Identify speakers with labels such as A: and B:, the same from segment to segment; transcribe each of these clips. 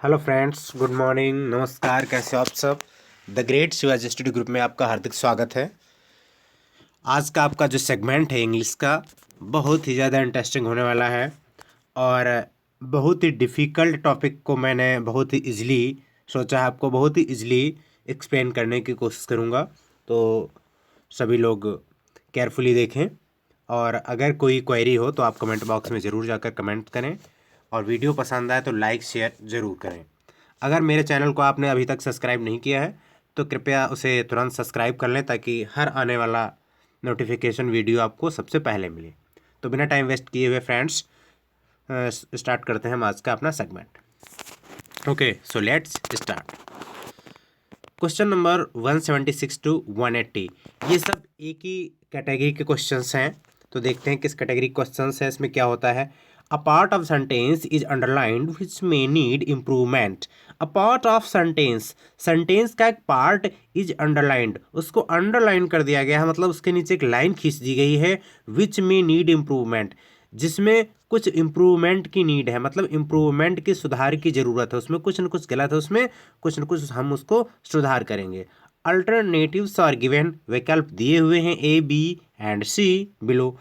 A: Hello friends, good morning, नमस्कार। कैसे हो आप सब? The great Shivaji study group में आपका हार्दिक स्वागत है। आज का आपका जो सेगमेंट है इंग्लिश का, बहुत ही ज़्यादा इंटरेस्टिंग होने वाला है और बहुत ही डिफ़िकल्ट टॉपिक को मैंने बहुत ही इजीली सोचा है, आपको बहुत ही इजीली एक्सप्लेन करने की कोशिश करूँगा। तो सभी लोग केयरफुली देखें और अगर कोई क्वेरी हो तो आप कमेंट बॉक्स में ज़रूर जाकर कमेंट करें और वीडियो पसंद आए तो लाइक शेयर ज़रूर करें। अगर मेरे चैनल को आपने अभी तक सब्सक्राइब नहीं किया है तो कृपया उसे तुरंत सब्सक्राइब कर लें ताकि हर आने वाला नोटिफिकेशन वीडियो आपको सबसे पहले मिले। तो बिना टाइम वेस्ट किए हुए फ्रेंड्स, स्टार्ट करते हैं हम आज का अपना segment. Okay, so let's start. Question number 176 to 180, ये सब एक ही कैटेगरी के क्वेश्चंस हैं। तो देखते हैं किस कैटेगरी क्वेश्चंस है, इसमें क्या होता है। A part of sentence is underlined which may need improvement. A part of sentence, sentence का एक पार्ट इज अंडरलाइंड, उसको अंडरलाइन कर दिया गया है, मतलब उसके नीचे एक लाइन खींच दी गई है। विच मे नीड इम्प्रूवमेंट, जिसमें कुछ इम्प्रूवमेंट की नीड है, मतलब इम्प्रूवमेंट की, सुधार की ज़रूरत है, उसमें कुछ न कुछ गलत है, उसमें कुछ न कुछ हम उसको सुधार करेंगे। अल्टरनेटिव्स आर गिवन, विकल्प दिए हुए हैं A, B and C below.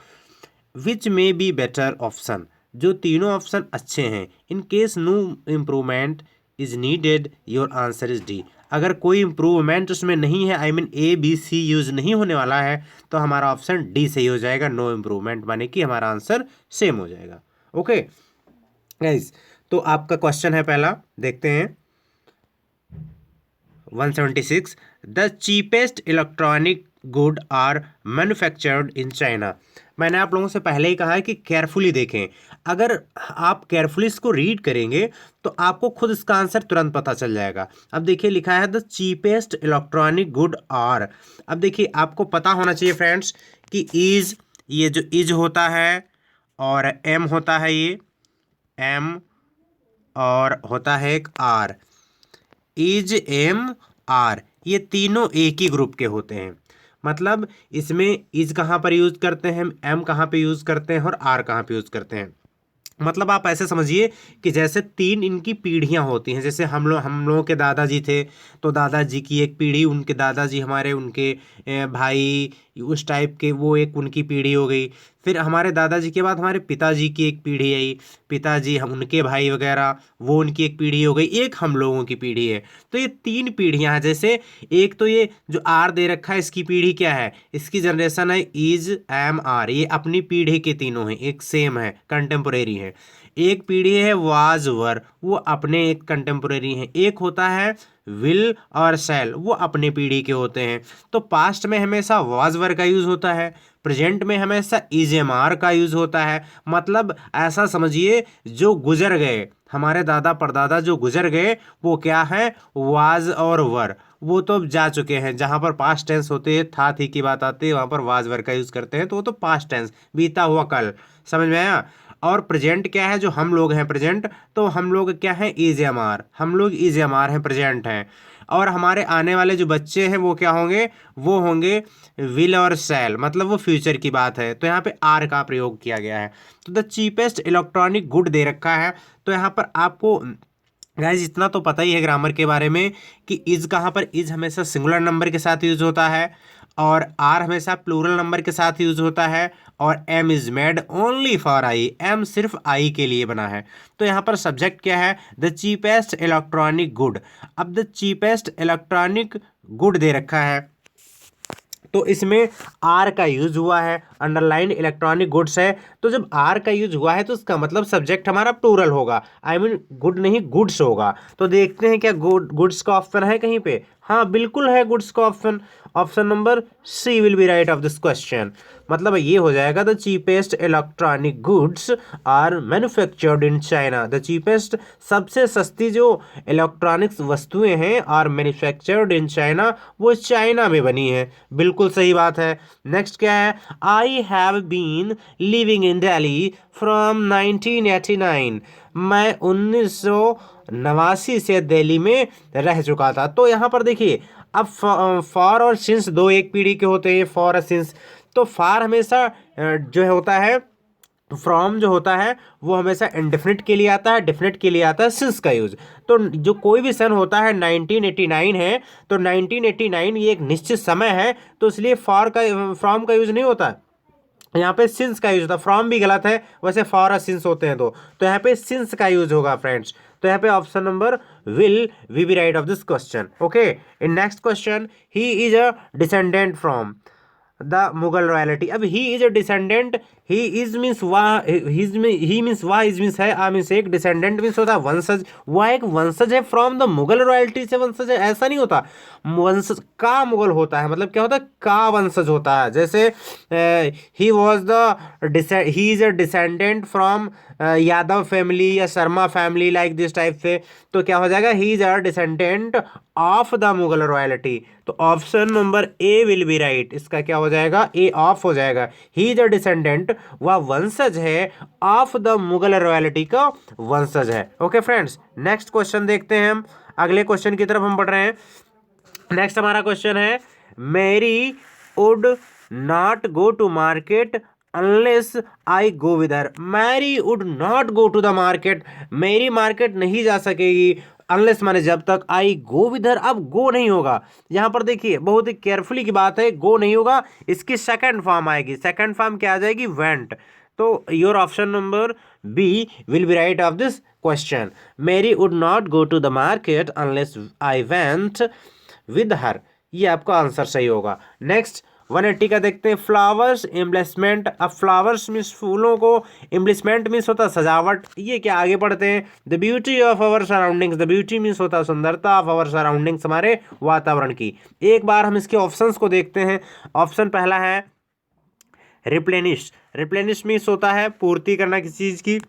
A: Which may be better option, जो तीनों ऑप्शन अच्छे हैं। In case no improvement is needed, your answer is D. अगर कोई इम्प्रूवमेंट उसमें नहीं है, I mean A B C use नहीं होने वाला है, तो हमारा ऑप्शन डी सही हो जाएगा, नो इम्प्रूवमेंट, माने कि हमारा आंसर सेम हो जाएगा। ओके गाइज, तो आपका क्वेश्चन है पहला, देखते हैं 176। The cheapest electronic good are manufactured in China. मैंने आप लोगों से पहले ही कहा है कि केयरफुली देखें। अगर आप केयरफुली इसको रीड करेंगे तो आपको खुद इसका आंसर तुरंत पता चल जाएगा। अब देखिए लिखा है the cheapest electronic good are. अब देखिए आपको पता होना चाहिए फ्रेंड्स कि इज, ये जो इज होता है और एम होता है, ये एम और होता है एक आर, इज एम आर, ये तीनों एक ही ग्रुप के होते हैं। मतलब इसमें इज कहाँ पर यूज करते हैं, एम कहाँ पे यूज करते हैं और आर कहाँ पे यूज करते हैं। मतलब आप ऐसे समझिए कि जैसे तीन इनकी पीढ़ियां होती हैं। जैसे हम लोगों के दादाजी थे तो दादाजी की एक पीढ़ी, उनके दादाजी हमारे, उनके भाई, उस टाइप के, वो एक उनकी पीढ़ी हो गई। फिर हमारे दादाजी के बाद हमारे पिताजी की एक पीढ़ी आई, पिताजी हम उनके भाई वगैरह, वो उनकी एक पीढ़ी हो गई, एक हम लोगों की पीढ़ी है। तो ये तीन पीढ़ियां हैं। जैसे एक तो ये जो आर दे रखा है, इसकी पीढ़ी क्या है, इसकी जनरेशन है इज एम आर, ये अपनी पीढ़ी के तीनों हैं, एक सेम है, कंटेम्पोरेरी है। एक पीढ़ी है वाज वर, वो अपने एक कंटेम्पोरेरी हैं। एक होता है विल और शैल, वो अपने पीढ़ी के होते हैं। तो पास्ट में हमेशा वाज वर का यूज होता है, प्रेजेंट में हमेशा इज एम आर का यूज होता है। मतलब ऐसा समझिए जो गुजर गए, हमारे दादा परदादा जो गुजर गए, वो क्या है, वाज और वर, वो तो जा चुके हैं। जहाँ पर पास्ट टेंस होते हैं, था थी की बात आती है, वहाँ पर वाज वर का यूज करते हैं, तो वो तो पास्ट टेंस, बीता हुआ कल, समझ में आया। और प्रेजेंट क्या है, जो हम लोग हैं प्रेजेंट, तो हम लोग क्या है, इज एम आर, हम लोग इज एम आर हैं, प्रेजेंट हैं। और हमारे आने वाले जो बच्चे हैं वो क्या होंगे, वो होंगे विल और शैल, मतलब वो फ्यूचर की बात है। तो यहाँ पे आर का प्रयोग किया गया है। तो the cheapest electronic good they रखा है, तो यहाँ पर आपको गाइज इतना तो पता ही है ग्रामर के बारे में कि इज कहाँ पर, इज हमेशा सिंगुलर नंबर के साथ यूज होता है और आर हमेशा प्लूरल नंबर के साथ यूज होता है। और M is made only for I, M सिर्फ आई के लिए बना है। तो यहाँ पर सब्जेक्ट क्या है, द चीपेस्ट इलेक्ट्रॉनिक गुड। अब the cheapest electronic good they रखा है, तो इसमें आर का यूज हुआ है, अंडरलाइन इलेक्ट्रॉनिक गुड्स है। तो जब आर का यूज हुआ है तो उसका मतलब सब्जेक्ट हमारा प्लूरल होगा, आई मीन गुड नहीं गुड्स होगा। तो देखते हैं क्या गुड्स का ऑप्शन है कहीं पे। हाँ बिल्कुल है गुड्स का option, option number C will be right of this question. मतलब ये हो जाएगा the cheapest electronic goods are manufactured in China. The cheapest, सबसे सस्ती जो इलेक्ट्रॉनिक्स वस्तुएं हैं, आर मैन्युफैक्चर्ड इन चाइना, वो चाइना में बनी है। बिल्कुल सही बात है। नेक्स्ट क्या है, I have been living in Delhi from 1989। मैं 1989 से दिल्ली में रह चुका था। तो यहाँ पर देखिए, अब फॉर और सिंस दो एक पीढ़ी के होते हैं, फॉर और सिंस। तो फॉर हमेशा जो है होता है फ्रॉम जो होता है वो हमेशा इंडेफिनिट के लिए आता है, डेफिनिट के लिए आता है सिंस का यूज। तो जो कोई भी सन होता है 1989 है, तो 1989 ये एक निश्चित समय है, तो इसलिए फॉर का फ्रॉम का यूज नहीं होता है, यहाँ पे सिंस का यूज होता है। फ्रॉम भी गलत है, वैसे फॉर और सिंस होते हैं दो, तो यहाँ पे सिंस का यूज होगा फ्रेंड्स। तो यहाँ पे option number will we be right of this question. Okay, in next question, he is a descendant from the Mughal royalty. अब he is a descendant, he is means वाह, ही मीन्स वाह, is means है, a means एक, descendant means होता है वंशज, वह एक वंशज है, फ्रॉम द मुगल रॉयल्टी से वंशज है, ऐसा नहीं होता। वंशज का मुगल होता है, मतलब क्या होता है, का वंशज होता है। जैसे he was the he is a descendant from Yadav family या Sharma family, like this type से, तो क्या हो जाएगा, he is a descendant of the Mughal royalty. तो option number A will be right, इसका क्या हो जाएगा, ए ऑफ हो जाएगा। ही इज अ डिसेंडेंट, वह वंशज है ऑफ द मुगल रॉयल्टी का वंशज है। ओके फ्रेंड्स, नेक्स्ट क्वेश्चन देखते हैं हम, अगले क्वेश्चन की तरफ हम बढ़ रहे हैं। नेक्स्ट हमारा क्वेश्चन है, Mary would not go to market unless I go with her. Mary would not go to the market, Mary market नहीं जा सकेगी, अनलेस माने जब तक, आई गो विद हर, अब गो नहीं होगा। यहाँ पर देखिए बहुत ही केयरफुली की बात है, गो नहीं होगा, इसकी सेकंड फॉर्म आएगी, सेकंड फॉर्म क्या आ जाएगी, वेंट। तो your option number B will be right of this question, Mary would not go to the market unless I went with her, ये आपका आंसर सही होगा। नेक्स्ट 180 का देखते हैं, फ्लावर्स एम्बलेसमेंट। अब फ्लावर्स मीन्स फूलों को, एम्बलेसमेंट मीन्स होता है सजावट, ये क्या आगे पढ़ते हैं, the beauty of our surroundings, the beauty means होता है सुंदरता, ऑफ अवर सराउंडिंग्स हमारे वातावरण की। एक बार हम इसके ऑप्शंस को देखते हैं। ऑप्शन पहला है रिप्लेनिश, रिप्लेनिश मीन्स होता है पूर्ति करना किसी चीज की।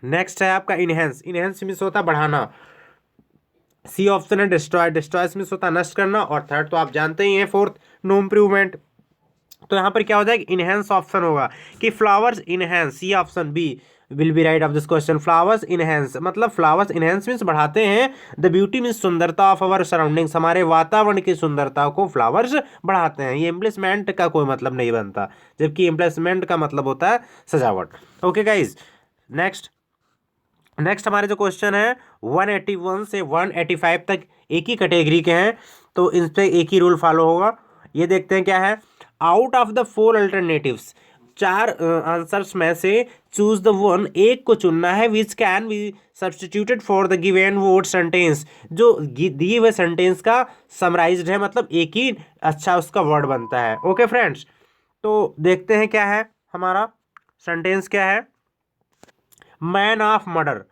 A: नेक्स्ट है आपका इनहेंस, इनहेंस मीन्स होता है बढ़ाना। सी ऑप्शन है डिस्ट्रॉय, डिस्ट्रॉय मीन्स होता है नष्ट करना। और थर्ड तो आप जानते ही हैं, फोर्थ नो इम्प्रूवमेंट। तो यहाँ पर क्या हो जाएगा, इनहेंस ऑप्शन होगा कि flowers enhance, C option B will be right of this question. Flowers enhance मतलब फ्लावर्स इनहेंस मीन्स बढ़ाते हैं, द ब्यूटी मीन्स सुंदरता, ऑफ अवर सराउंडिंग्स हमारे वातावरण की सुंदरता को फ्लावर्स बढ़ाते हैं। ये एम्प्लेसमेंट का कोई मतलब नहीं बनता, जबकि एम्प्लेसमेंट का मतलब होता है सजावट। ओके गाइज, नेक्स्ट हमारे जो क्वेश्चन है 181 से 185 तक एक ही कैटेगरी के हैं, तो इन पे एक ही रूल फॉलो होगा। ये देखते हैं क्या है, out of the four alternatives, चार आंसर्स में से चूज द वन, एक को चुनना है, which can be substituted for the given word sentence, जो दिए हुए सेंटेंस का समराइज्ड है, मतलब एक ही अच्छा उसका वर्ड बनता है। ओके फ्रेंड्स, तो देखते हैं क्या है हमारा सेंटेंस क्या है, man of murder,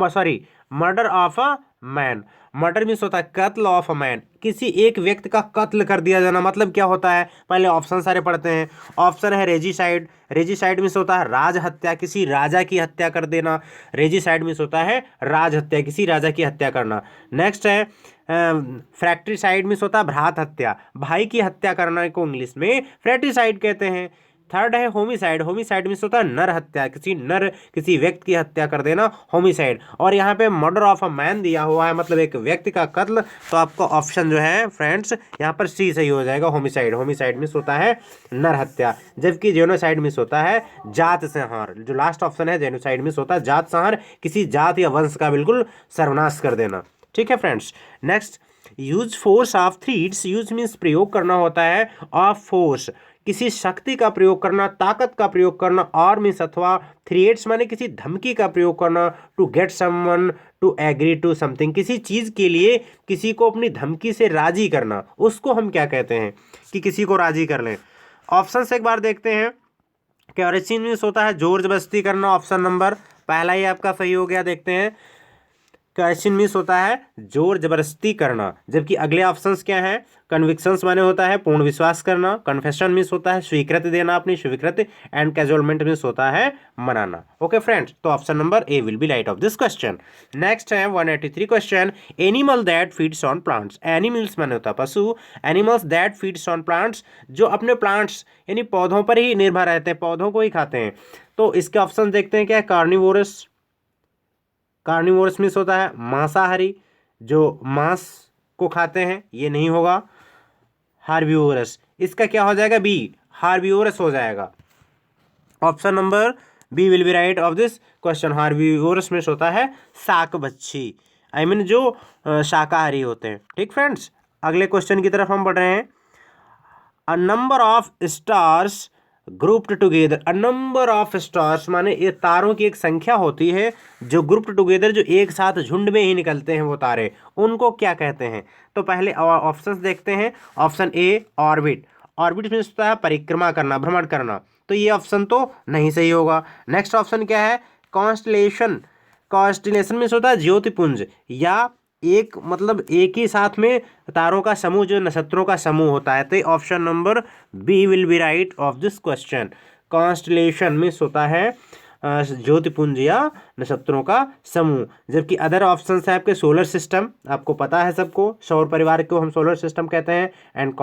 A: sorry murder of a man. Murder means होता है कत्ल ऑफ अ मैन, किसी एक व्यक्ति का कत्ल कर दिया जाना। मतलब क्या होता है, पहले ऑप्शन सारे पढ़ते हैं। ऑप्शन है रेजिसाइड, रेजिसाइड मीन्स होता है राज हत्या, किसी राजा की हत्या कर देना। रेजिसाइड मीन्स होता है राज हत्या, किसी राजा की हत्या करना। नेक्स्ट है फ्रैक्ट्रीसाइड मीन्स होता है भ्रात हत्या, भाई की हत्या करना को इंग्लिश में फ्रैक्ट्रीसाइड कहते हैं। थर्ड है होमिसाइड, होमिसाइड मीन्स होता है नर हत्या, किसी व्यक्ति की हत्या कर देना, होमिसाइड। और यहाँ पे मर्डर ऑफ अ मैन दिया हुआ है, मतलब एक व्यक्ति का कत्ल, तो आपका ऑप्शन जो है फ्रेंड्स यहाँ पर सी सही हो जाएगा, होमिसाइड। होमिसाइड मीन्स होता है नर हत्या, जबकि जेनोसाइड मीन्स होता है जात संहार। जो लास्ट ऑप्शन है जेनोसाइड मीन्स होता है जात संहार, किसी जात या वंश का बिल्कुल सर्वनाश कर देना। ठीक है friends, next use force of threads, use means प्रयोग करना होता है, ऑफ फोर्स किसी शक्ति का प्रयोग करना, ताकत का प्रयोग करना, और मीन्स अथवा, थ्रेट्स माने किसी धमकी का प्रयोग करना, to get someone to agree to something, किसी चीज के लिए किसी को अपनी धमकी से राजी करना, उसको हम क्या कहते हैं कि किसी को राजी कर लें। ऑप्शन से एक बार देखते हैं, कैरेसिन मीन्स होता है जोर जबरदस्ती करना, ऑप्शन नंबर पहला ही आपका सही हो गया। देखते हैं क्वेश्चन मीन्स होता है जोर जबरदस्ती करना, जबकि अगले ऑप्शंस क्या हैं, कन्विक्शंस माने होता है पूर्ण विश्वास करना, कन्फेशन मीन्स होता है स्वीकृति देना अपनी स्वीकृति, एंड कैजुअलमेंट मीन्स होता है मनाना। ओके फ्रेंड्स, तो option number A will be right of this question. Next है 183 question, animal that feeds on plants, animals माने होता है पशु, animals that feeds on plants जो अपने प्लांट्स यानी पौधों पर ही निर्भर रहते हैं, पौधों को ही खाते हैं। तो इसके ऑप्शन देखते हैं क्या है, कार्निवोरस, कार्निवोरस मीन्स होता है मांसाहारी जो मांस को खाते हैं, ये नहीं होगा। हार्बिवोरस, इसका क्या हो जाएगा, बी हार्बिवोरस हो जाएगा। Option number B will be right of this question. Herbivorous में होता है शाक बच्ची, आई मीन जो शाकाहारी होते हैं। ठीक फ्रेंड्स, अगले क्वेश्चन की तरफ हम बढ़ रहे हैं। A number of stars grouped together, a number of stars माने ये तारों की एक संख्या होती है जो ग्रुप्ड टुगेदर, जो एक साथ झुंड में ही निकलते हैं वो तारे, उनको क्या कहते हैं? तो पहले ऑप्शंस देखते हैं। ऑप्शन ए ऑर्बिट, ऑर्बिट में होता है परिक्रमा करना, भ्रमण करना, तो ये ऑप्शन तो नहीं सही होगा। नेक्स्ट ऑप्शन क्या है? कॉन्स्टलेशन, कॉन्स्टलेशन में होता है ज्योतिपुंज, या एक मतलब एक ही साथ में तारों का समूह जो नक्षत्रों का समूह होता है। तो option number B will be right of this question. Constellation में होता है ज्योतिपुंज या नक्षत्रों का समूह। जबकि अदर ऑप्शन है आपके सोलर सिस्टम, आपको पता है सबको, सौर परिवार को हम सोलर सिस्टम कहते हैं। एंड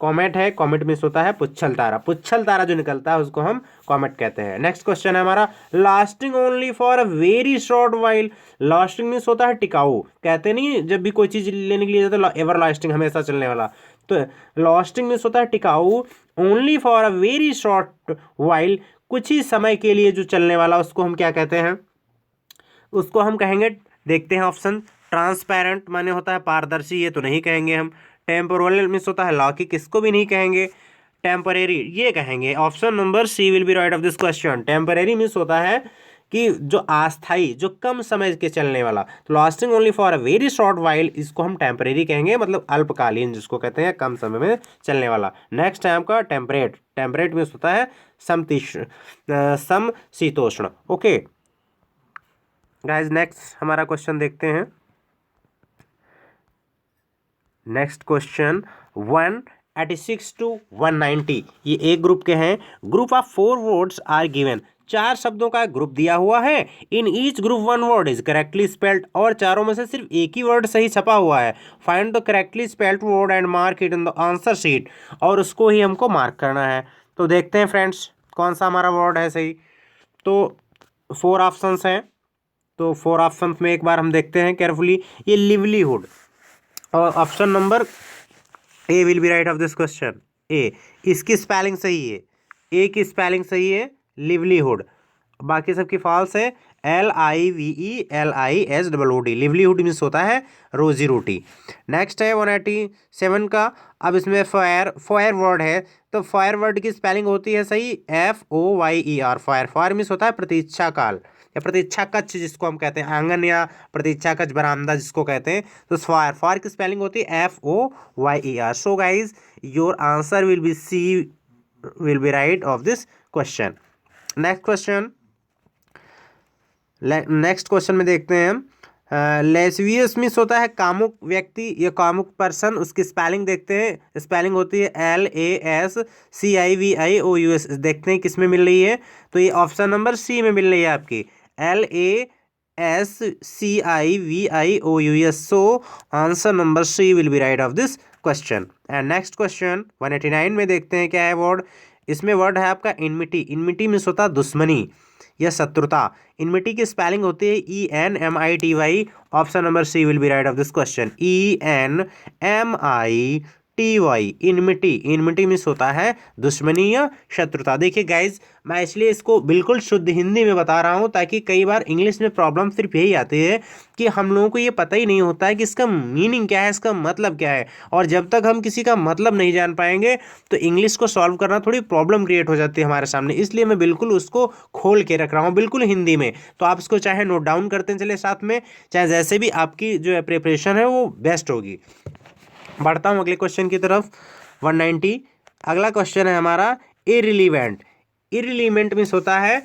A: कॉमेट है, कॉमेट में होता है पुच्छल तारा, पुच्छल तारा जो निकलता है उसको हम कॉमेट कहते हैं। नेक्स्ट क्वेश्चन है हमारा, lasting only for a very short while, lasting means होता है टिकाऊ, कहते नहीं जब भी कोई चीज लेने के लिए जाते हैं एवर लास्टिंग, हमेशा चलने वाला, तो लास्टिंग मीन्स होता है टिकाऊ। Only for a very short while, कुछ ही समय के लिए जो चलने वाला, उसको हम क्या कहते हैं? उसको हम कहेंगे, देखते हैं ऑप्शन, ट्रांसपेरेंट माने होता है पारदर्शी, ये तो नहीं कहेंगे हम। टेम्पोरल मीन्स होता है लौकिक, इसको भी नहीं कहेंगे। टेम्परेरी ये कहेंगे। Option number C will be right of this question. Temporary means होता है कि जो अस्थाई, जो कम समय के चलने वाला, तो lasting only for a very short while, इसको हम टेम्परेरी कहेंगे, मतलब अल्पकालीन जिसको कहते हैं, कम समय में चलने वाला। नेक्स्ट है आपका टेम्परेट, टेम्परेट मीन्स होता है समशीतोष्ण। ओके गाइज, नेक्स्ट हमारा क्वेश्चन देखते हैं। नेक्स्ट क्वेश्चन 186 to 190, ये एक ग्रुप के हैं। Group of 4 words are given, 4 शब्दों का ग्रुप दिया हुआ है। In each group 1 word is correctly spelled, और चारों में से सिर्फ एक ही वर्ड सही छपा हुआ है। Find the correctly spelled word and mark it in the answer sheet, और उसको ही हमको मार्क करना है। तो देखते हैं फ्रेंड्स कौन सा हमारा वर्ड है सही। तो 4 ऑप्शंस हैं, तो 4 ऑप्शंस में एक बार हम देखते हैं केयरफुली। ये लिवलीहुड, और option number A will be right of this question. A, इसकी स्पेलिंग सही है, ए की स्पेलिंग सही है लिवलीहुड, बाकी सबकी फॉल्स है। LIVELISWOOD, लिवलीहुड मीन्स होता है रोजी रोटी। नेक्स्ट है 187 का। अब इसमें फायर, फायर वर्ड है, तो फायर वर्ड की स्पेलिंग होती है सही FOYER, फायर, फायर मीन्स होता है प्रतीक्षा काल या प्रतीक्षा कक्ष जिसको हम कहते हैं, आंगन या प्रतीक्षा कक्ष, बरामदा जिसको कहते हैं। तो फायर, फायर की स्पेलिंग होती है FOYER। So guys your answer will be C will be right of this question. Next question, next question में देखते हैं हम। लेस्बियस मीन्स होता है कामुक व्यक्ति या कामुक पर्सन, उसकी स्पेलिंग देखते हैं। स्पेलिंग होती है LASCIVIOUS। देखते हैं किस में मिल रही है, तो ये ऑप्शन नंबर सी में मिल रही है आपकी, LASCIVIOUS। So answer number C will be right of this question. And next question 189 में देखते हैं क्या है वर्ड। इसमें वर्ड है आपका इनमिटी, इनमिटी मीन्स होता है दुश्मनी या शत्रुता। इनमिटी की स्पेलिंग होती है ENMITY। Option number C will be right of this question, ENMITY, enmity. Enmity means होता है दुश्मनी या शत्रुता। देखिए गाइज, मैं इसलिए इसको बिल्कुल शुद्ध हिंदी में बता रहा हूँ ताकि कई बार इंग्लिश में प्रॉब्लम सिर्फ यही आती है कि हम लोगों को ये पता ही नहीं होता है कि इसका मीनिंग क्या है, इसका मतलब क्या है। और जब तक हम किसी का मतलब नहीं जान पाएंगे तो इंग्लिश को सॉल्व करना थोड़ी प्रॉब्लम क्रिएट हो जाती है हमारे सामने। इसलिए मैं बिल्कुल उसको खोल के रख रहा हूँ बिल्कुल हिंदी में। तो आप इसको चाहे नोट डाउन करते चले साथ में, चाहे जैसे भी आपकी जो है प्रिपरेशन है वो बेस्ट होगी। बढ़ता हूँ अगले क्वेश्चन की तरफ 190। अगला क्वेश्चन है हमारा इररिलीवेंट। इररिलीवेंट मीन्स होता है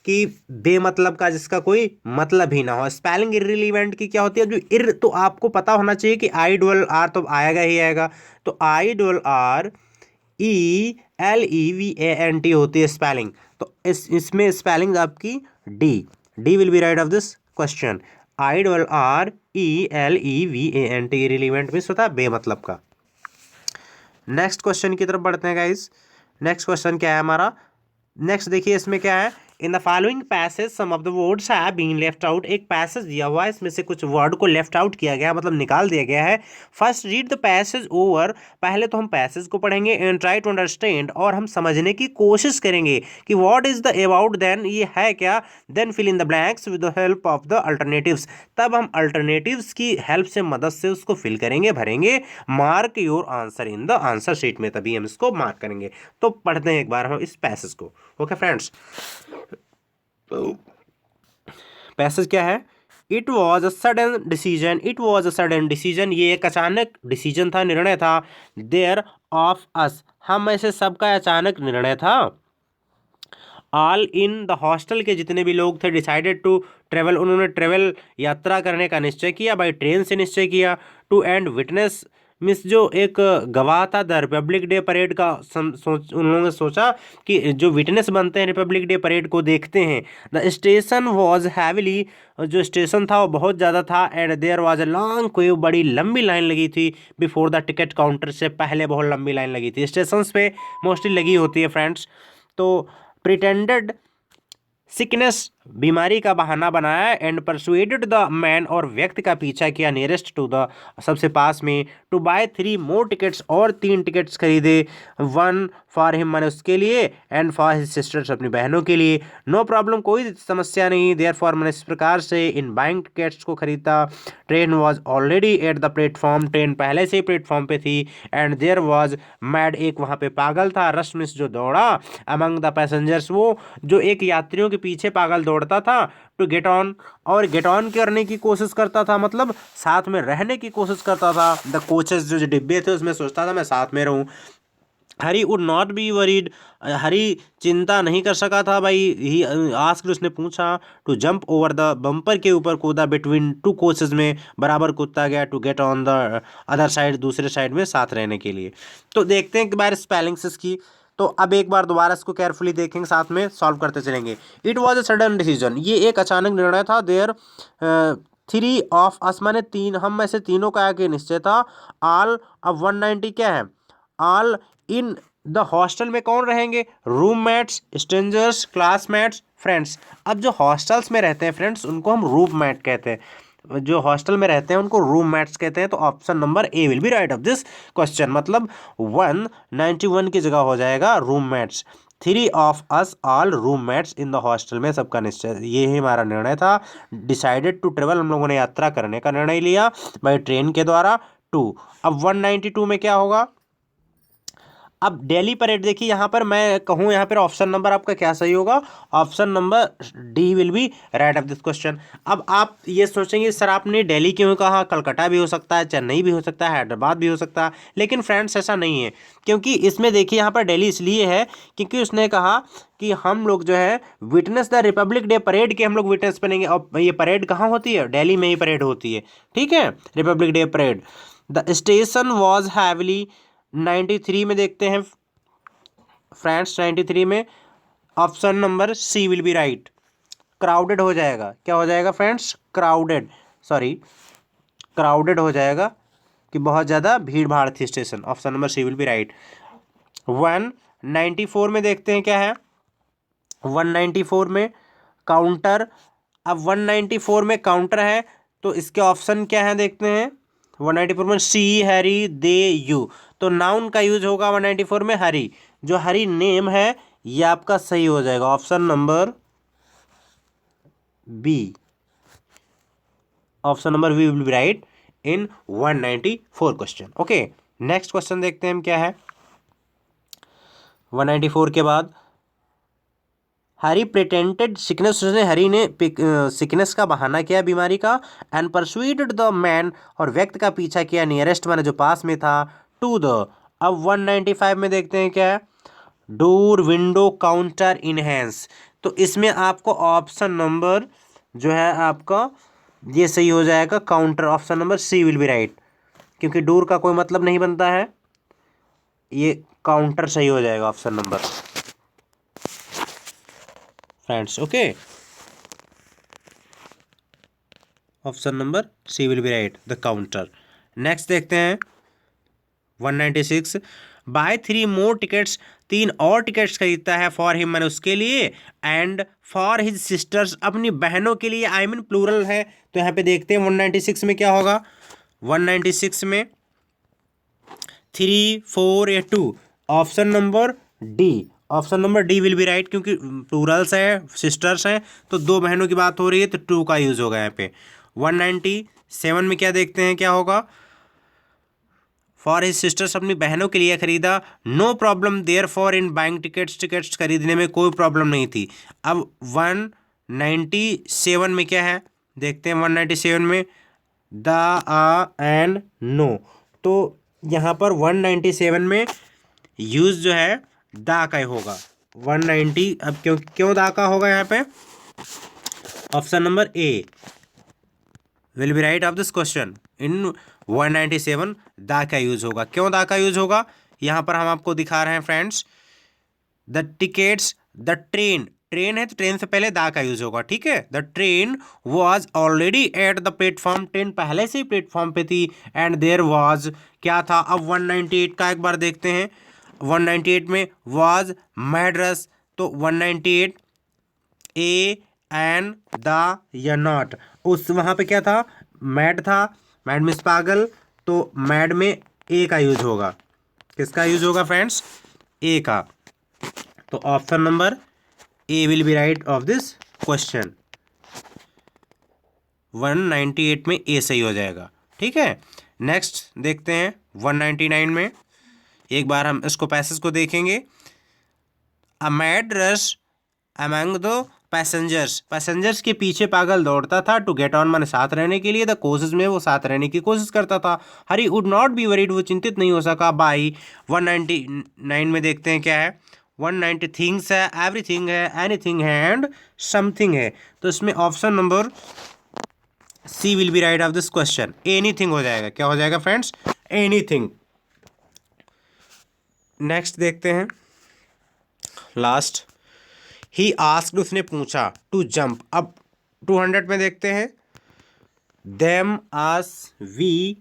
A: कि बेमतलब का, जिसका कोई मतलब ही ना हो। स्पेलिंग इररिलीवेंट की क्या होती है, जो इर तो आपको पता होना चाहिए कि IRR तो आएगा ही आएगा, तो IRRELEVANT होती है स्पेलिंग। तो इसमें स्पेलिंग आपकी D will be right of this question. IRRELEVANT, irrelevant means होता है बेमतलब का। नेक्स्ट क्वेश्चन की तरफ बढ़ते हैं गाइस। नेक्स्ट क्वेश्चन क्या है हमारा। नेक्स्ट देखिए इसमें क्या है, in the following passage some of the words have been left out. एक पैसेज दिया हुआ है, इसमें से कुछ वर्ड को लेफ्ट आउट किया गया, मतलब निकाल दिया गया है। First read the passage over, पहले तो हम पैसेज को पढ़ेंगे, एंड ट्राई टू अंडरस्टैंड, और हम समझने की कोशिश करेंगे कि what is the about, then ये है क्या, then fill in the blanks with the help of the alternatives, तब हम अल्टरनेटिव्स की हेल्प से, मदद से उसको फिल करेंगे, भरेंगे। Mark your answer in the answer sheet में, तभी हम इसको मार्क करेंगे। तो पढ़ते हैं एक बार हम इस पैसेज को। ओके फ्रेंड्स, पैसेज क्या है? It was a sudden decision, it was a sudden decision, ये एक अचानक डिसीजन था, निर्णय था। देयर ऑफ अस, हम में से सबका अचानक निर्णय था। ऑल इन द हॉस्टल के जितने भी लोग थे, डिसाइडेड टू ट्रेवल, उन्होंने ट्रेवल यात्रा करने का निश्चय किया, बाई ट्रेन से निश्चय किया। टू एंड विटनेस मिस, जो एक गवाह था द रिपब्लिक डे परेड का, उन लोगों ने सोचा कि जो विटनेस बनते हैं रिपब्लिक डे परेड को देखते हैं। द स्टेशन वॉज हैविली, जो स्टेशन था वो बहुत ज़्यादा था। And there was a long queue, बड़ी लंबी लाइन लगी थी। बिफोर द टिकट काउंटर, से पहले बहुत लंबी लाइन लगी थी। स्टेशन पे मोस्टली लगी होती है फ्रेंड्स। तो प्रिटेंडेड सिकनेस, बीमारी का बहाना बनाया। एंड परसुएडेड द मैन, और व्यक्ति का पीछा किया, नियरेस्ट टू द, सबसे पास में, टू बाय 3 मोर टिकट्स, और 3 टिकट्स खरीदे। 1 फॉर हिम, मैंने उसके लिए, एंड फॉर हिज सिस्टर्स, अपनी बहनों के लिए। नो प्रॉब्लम, कोई समस्या नहीं। देयर फॉर, मैंने इस प्रकार से इन बाइंग टिकट्स को खरीदा। Train was already at the platform, train पहले से ही प्लेटफॉर्म पे थी। एंड देयर वॉज मैड, एक वहाँ पे पागल था। रश मिस, जो दौड़ा। अमंग द पैसेंजर्स, वो जो एक यात्रियों के पीछे पागल दौड़ता था। टू गेट ऑन, और गेट ऑन करने की कोशिश करता था, मतलब साथ में रहने की कोशिश करता था। द कोचेस, जो डिब्बे थे उसमें सोचता था मैं साथ में रहूं। हरी वुड नॉट बी वरीड, हरी चिंता नहीं कर सका था भाई। ही आस्क्ड, उसने पूछा। To jump over the, bumper के ऊपर कूदा। बिटवीन 2 कोचेस में बराबर कूदता गया। To get on the other side, दूसरे साइड में साथ रहने के लिए। तो देखते हैं एक बार स्पेलिंग्स इसकी। तो अब एक बार दोबारा इसको केयरफुली देखेंगे, साथ में सॉल्व करते चलेंगे। It was a sudden decision, ये एक अचानक निर्णय था। देयर 3 ऑफ अस, माने 3, हम में से तीनों का आगे निश्चय था। ऑल, अब 190 क्या है? ऑल इन द हॉस्टल में कौन रहेंगे? Roommates, strangers, classmates, friends. अब जो हॉस्टल्स में रहते हैं फ्रेंड्स, उनको हम रूममेट कहते हैं। जो हॉस्टल में रहते हैं उनको रूममेट्स कहते हैं। तो option number A will be right of this question, मतलब 191 की जगह हो जाएगा roommates. 3 of us all roommates in the hostel में, सबका निश्चय, ये ही हमारा निर्णय था। डिसाइडेड टू ट्रेवल, हम लोगों ने यात्रा करने का निर्णय लिया बाई ट्रेन के द्वारा। 2, अब 192 में क्या होगा? अब डेली परेड देखिए, यहाँ पर मैं कहूँ, यहाँ पर ऑप्शन नंबर आपका क्या सही होगा? Option number D will be right of this question. अब आप ये सोचेंगे सर आपने दिल्ली क्यों कहा? कलकत्ता भी हो सकता है, चेन्नई भी हो सकता है, हैदराबाद भी हो सकता है, लेकिन फ्रेंड्स ऐसा नहीं है। क्योंकि इसमें देखिए यहाँ पर दिल्ली इसलिए है क्योंकि उसने कहा कि हम लोग जो है witness the Republic day parade के हम लोग विटनेस बनेंगे। और ये परेड कहाँ होती है? दिल्ली में ही परेड होती है, ठीक है, republic day parade. The station was heavily, 93 में देखते हैं फ्रेंड्स, 93 में option number C will be right. Crowded हो जाएगा, क्या हो जाएगा फ्रेंड्स? क्राउडेड, सॉरी, क्राउडेड हो जाएगा कि बहुत ज़्यादा भीड़ भाड़ थी स्टेशन। Option number C will be right. 194 में देखते हैं क्या है? 194 में काउंटर। अब 194 में काउंटर है तो इसके ऑप्शन क्या है देखते हैं। 194 में सी, हैरी, दे, यू, तो नाउन का यूज होगा 194 में हरी। जो हरी नेम है ये आपका सही हो जाएगा, option number B. Option number B will be right in 194 question. Okay, next question देखते हैं हम क्या है। 194 के बाद हरी प्रिटेंटेड सिकनेस, उसने हरी ने सिकनेस का बहाना किया, बीमारी का। एंड परसुएडेड द मैन, और व्यक्ति का पीछा किया, नियरेस्ट माने जो पास में था, टू द। अब 195 में देखते हैं क्या है। डोर, विंडो, काउंटर, इनहेंस, तो इसमें आपको ऑप्शन नंबर जो है आपका ये सही हो जाएगा, counter. Option number C will be right, क्योंकि डोर का कोई मतलब नहीं बनता है, ये काउंटर सही हो जाएगा option number friends. Okay, option number C will be right, the counter. Next देखते हैं 196। बाय 3 मोर टिकट्स, 3 और टिकट्स खरीदता है फॉर हिम मैंने उसके लिए, एंड फॉर हिज सिस्टर्स अपनी बहनों के लिए, आई मीन प्लूरल है। तो यहाँ पे देखते हैं 196 में क्या होगा। 196 में 3, 4 या 2, option number D, option number D will be right, क्योंकि प्लूरल्स है, सिस्टर्स हैं, तो 2 बहनों की बात हो रही है तो 2 का यूज होगा यहाँ पे। 197 में क्या देखते हैं क्या होगा। फॉर हिज सिस्टर्स अपनी बहनों के लिए खरीदा, no problem there for in buying tickets, tickets खरीदने में कोई प्रॉब्लम नहीं थी। अब 197 में क्या है देखते हैं। 197 में द, आ एंड नो, तो यहाँ पर 197 में यूज जो है दा का होगा। 190 अब क्यों दा का होगा यहाँ पे। Option number A will be right of this question. इन 197 दा का यूज होगा। क्यों दा का यूज होगा, यहाँ पर हम आपको दिखा रहे हैं friends. The tickets, the train, train है तो ट्रेन से पहले दा का यूज होगा, ठीक है। The train was already at the platform, train पहले से ही प्लेटफॉर्म पे थी, एंड देयर वॉज क्या था। अब 198 का एक बार देखते हैं। 198 में वॉज मैड्रस, तो 198 ए एन द या नॉट, उस वहाँ पे क्या था, मैड था, मैड मीन्स पागल, तो मैड में ए का यूज होगा। किसका यूज होगा फ्रेंड्स, ए का। तो option number A will be right of this question. 198 में ए सही हो जाएगा, ठीक है। नेक्स्ट देखते हैं 199 में। एक बार हम इसको पैसेज को देखेंगे। A mad rush among the passengers, passengers के पीछे पागल दौड़ता था, टू गेट ऑन माने साथ रहने के लिए, द कोशिश में वो साथ रहने की कोशिश करता था। हरी वुड नॉट बी वरीड, वो चिंतित नहीं हो सका। बाई 199 में देखते हैं क्या है। 190 थिंग्स है, एवरीथिंग है, एनीथिंग है एंड समथिंग है, तो इसमें option number C will be right of this question. Anything हो जाएगा, क्या हो जाएगा फ्रेंड्स, एनीथिंग। नेक्स्ट देखते हैं लास्ट। ही आस्क्ड, उसने पूछा, टू जंप। अब 200 में देखते हैं। देम, आस, वी,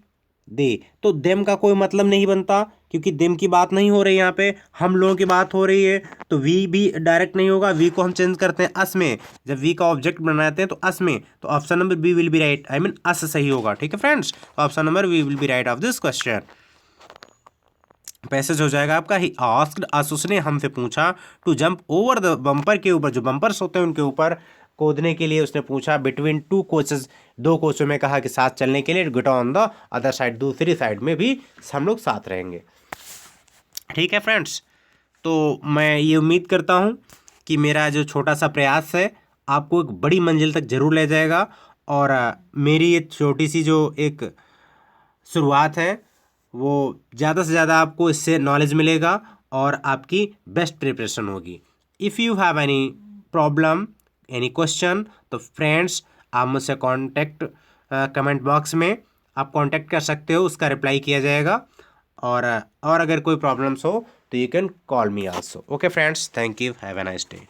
A: दे, तो देम का कोई मतलब नहीं बनता, क्योंकि देम की बात नहीं हो रही यहाँ पे, हम लोगों की बात हो रही है, तो वी भी डायरेक्ट नहीं होगा। वी को हम चेंज करते हैं अस में, जब वी का ऑब्जेक्ट बनाते हैं तो अस में, तो option number B will be right, I mean us सही होगा, ठीक है friends. Option number V will be right of this question. Passage हो जाएगा आपका। ही आस्क्ड अस, उसने हमसे पूछा, to jump over the bumper, के ऊपर, जो बम्पर्स होते हैं उनके ऊपर कूदने के लिए उसने पूछा। बिटवीन 2 कोचेस, 2 कोचों में कहा कि साथ चलने के लिए। Gate on the other side, दूसरी साइड में भी हम लोग साथ रहेंगे, ठीक है फ्रेंड्स। तो मैं ये उम्मीद करता हूँ कि मेरा जो छोटा सा प्रयास है आपको एक बड़ी मंजिल तक ज़रूर ले जाएगा, और मेरी ये छोटी सी जो एक शुरुआत है वो ज़्यादा से ज़्यादा आपको इससे नॉलेज मिलेगा और आपकी बेस्ट प्रिपरेशन होगी। If you have any problem, any question, तो फ्रेंड्स आप मुझसे कांटेक्ट कमेंट बॉक्स में आप कांटेक्ट कर सकते हो, उसका रिप्लाई किया जाएगा। और अगर कोई प्रॉब्लम्स हो तो you can call me also. Okay friends, thank you, have a nice day.